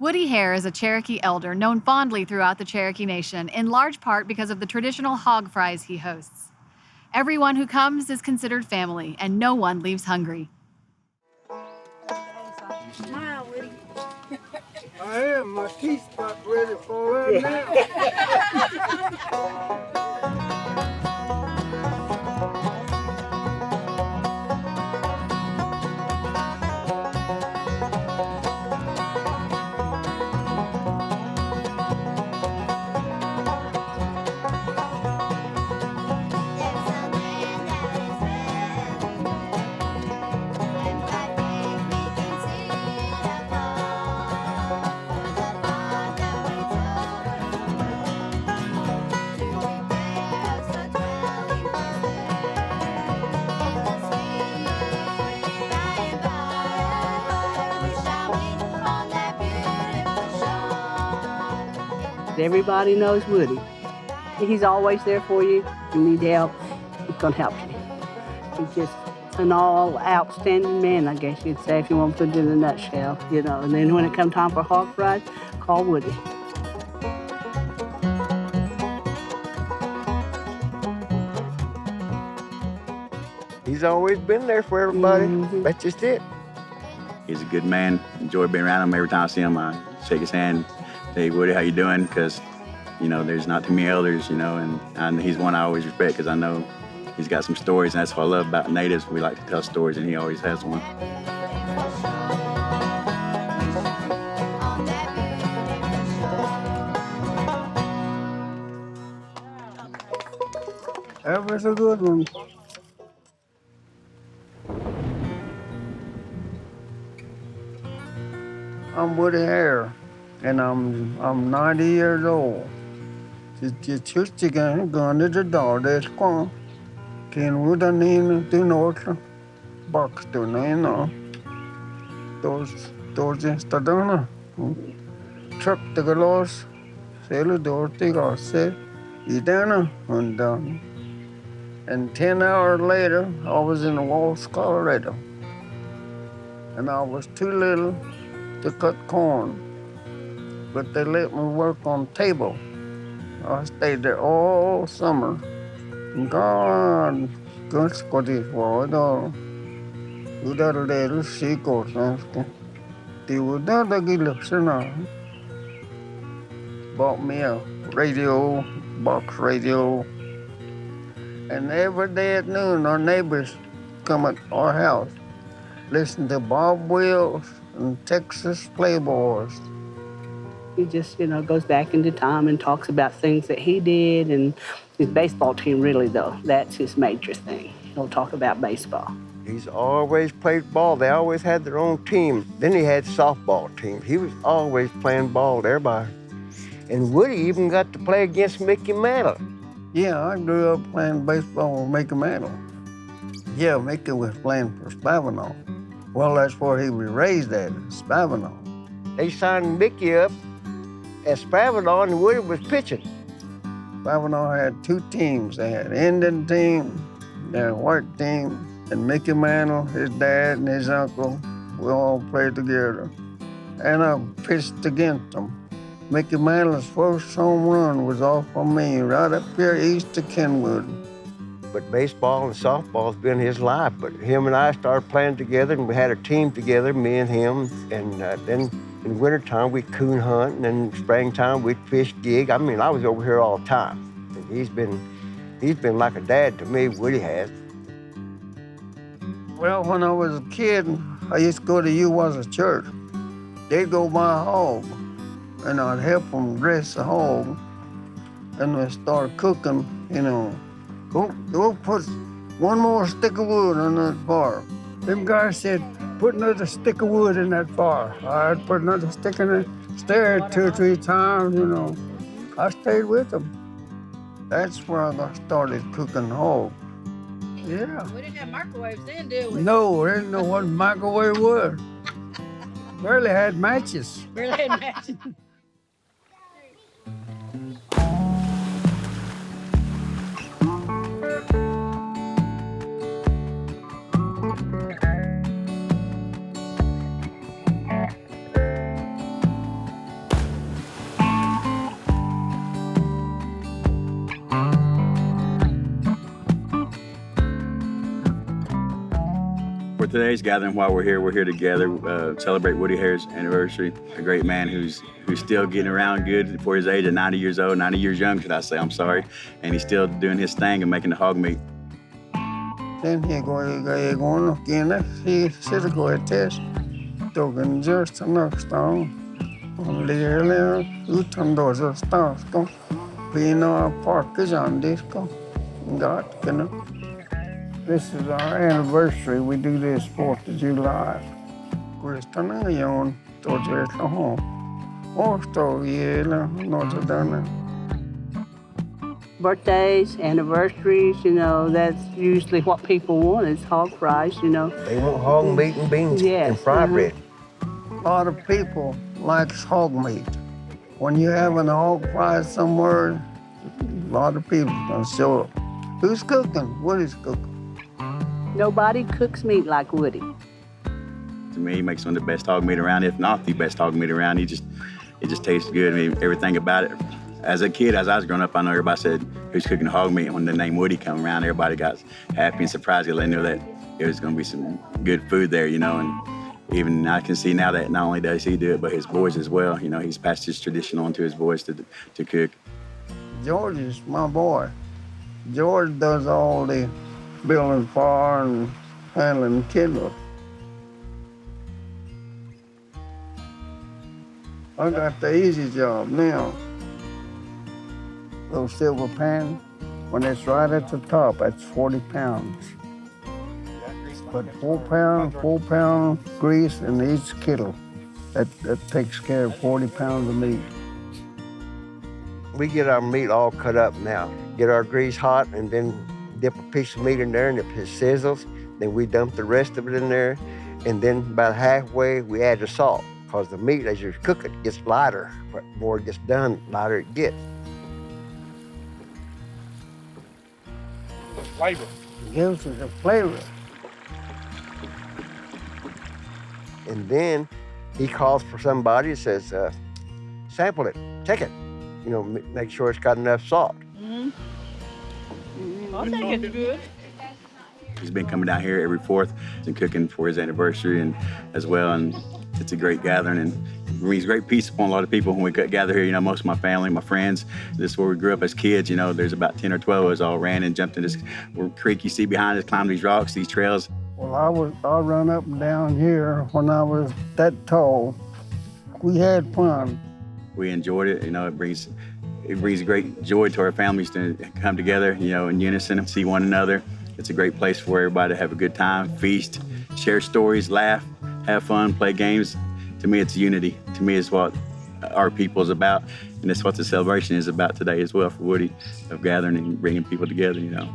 Woody Hare is a Cherokee elder known fondly throughout the Cherokee Nation, in large part because of the traditional hog fries he hosts. Everyone who comes is considered family, and no one leaves hungry. Smile, Woody. I am. My teeth about ready for it now. Everybody knows Woody. He's always there for you. If you need help, he's going to help you. He's just an all outstanding man, I guess you'd say, if you want to put it in a nutshell, you know. And then when it comes time for hog fries, call Woody. He's always been there for everybody. Mm-hmm. That's just it. He's a good man. Enjoy being around him. Every time I see him, I shake his hand. Hey, Woody, how you doing? Because, you know, there's not too many elders, you know, and he's one I always respect because I know he's got some stories, and that's what I love about natives. We like to tell stories, and he always has one. That was a good one. I'm Woody Hare, and I'm 90 years old. Just again, gone to the door, there's one. Can we done in the north box to know? Those installers, truck the gallows, sail door the gosse, Edana, and done. And 10 hours later, I was in Walls, Colorado. And I was too little to cut corn, but they let me work on table. I stayed there all summer. God, good Scottish word, without a little secret, they would not listen. Bought me a radio, box radio, and every day at noon, our neighbors come at our house, listen to Bob Wills and Texas Playboys. He just, you know, goes back into time and talks about things that he did, and his baseball team, really, though, that's his major thing. He'll talk about baseball. He's always played ball. They always had their own team. Then he had softball team. He was always playing ball with everybody. And Woody even got to play against Mickey Mantle. Yeah, I grew up playing baseball with Mickey Mantle. Yeah, Mickey was playing for Spavinaw. Well, that's where he was raised at, Spavinaw. They signed Mickey up at Spavinaw, and Woody was pitching. Spavinaw had two teams. They had an Indian team, they had a white team, and Mickey Mantle, his dad, and his uncle, we all played together. And I pitched against them. Mickey Mantle's first home run was off of me, right up here east of Kenwood. But baseball and softball's been his life. But him and I started playing together, and we had a team together, me and him. And then in wintertime, we'd coon hunt, and in springtime, we'd fish gig. I mean, I was over here all the time. And he's been like a dad to me, Woody has. Well, when I was a kid, I used to go to U.S. church. They'd go buy a hog, and I'd help them dress the hog. And we start cooking, you know. Go put one more stick of wood on that fire. Them guys said, put another stick of wood in that fire. I'd put another stick in it, stir it 2 or 3 times, you know. I stayed with them. That's where I got started cooking hog. Yeah. We didn't have microwaves then, did we? No, I didn't know what a microwave was. Barely had matches. Barely had matches. today's gathering, while we're here together, celebrate Woody Hare's anniversary. A great man who's still getting around good for his age at 90 years old, 90 years young, should I say, I'm sorry. And he's still doing his thing and making the hog meat. Then he going again, he should go at this. Dogen just enough stone. On the earlier, utan those of stars go. We know our park is on this go. God, you know. This is our anniversary. We do this 4th of July. We're standing on Georgia home. Also, yeah, Notre Dame. Birthdays, anniversaries, you know, that's usually what people want is hog fries, you know. They want hog meat and beans Yes, and fried bread. A lot of people like hog meat. When you're having a hog fry somewhere, a lot of people gonna show up. Who's cooking? Woody's cooking. Nobody cooks meat like Woody. To me, he makes some of the best hog meat around, if not the best hog meat around. It just tastes good. I mean, everything about it. As a kid, as I was growing up, I know everybody said, who's cooking hog meat? When the name Woody came around, everybody got happy and surprised because they knew that it was gonna be some good food there, you know. And even I can see now that not only does he do it, but his boys as well. You know, he's passed his tradition on to his boys to cook. George is my boy. George does all the building fire and handling kindle. I got the easy job now. Little silver pan, when it's right at the top, that's 40 pounds. But 4 pound grease in each kettle. That takes care of 40 pounds of meat. We get our meat all cut up now. Get our grease hot and then dip a piece of meat in there, and if it sizzles, then we dump the rest of it in there. And then about halfway, we add the salt, because the meat, as you cook it, gets lighter. The more it gets done, lighter it gets. Flavor. It gives it a flavor. And then he calls for somebody and says, sample it, check it. You know, make sure it's got enough salt. I think it's good. He's been coming down here every 4th and cooking for his anniversary and as well. And it's a great gathering and brings great peace upon a lot of people when we gather here. You know, most of my family, my friends, this is where we grew up as kids. You know, there's about 10 or 12 of us all ran and jumped in this creek you see behind us, climbed these rocks, these trails. Well, I run up and down here when I was that tall. We had fun. We enjoyed it. You know, it brings great joy to our families to come together, you know, in unison and see one another. It's a great place for everybody to have a good time, feast, share stories, laugh, have fun, play games. To me, it's unity. To me, it's what our people is about, and that's what the celebration is about today as well for Woody, of gathering and bringing people together, you know.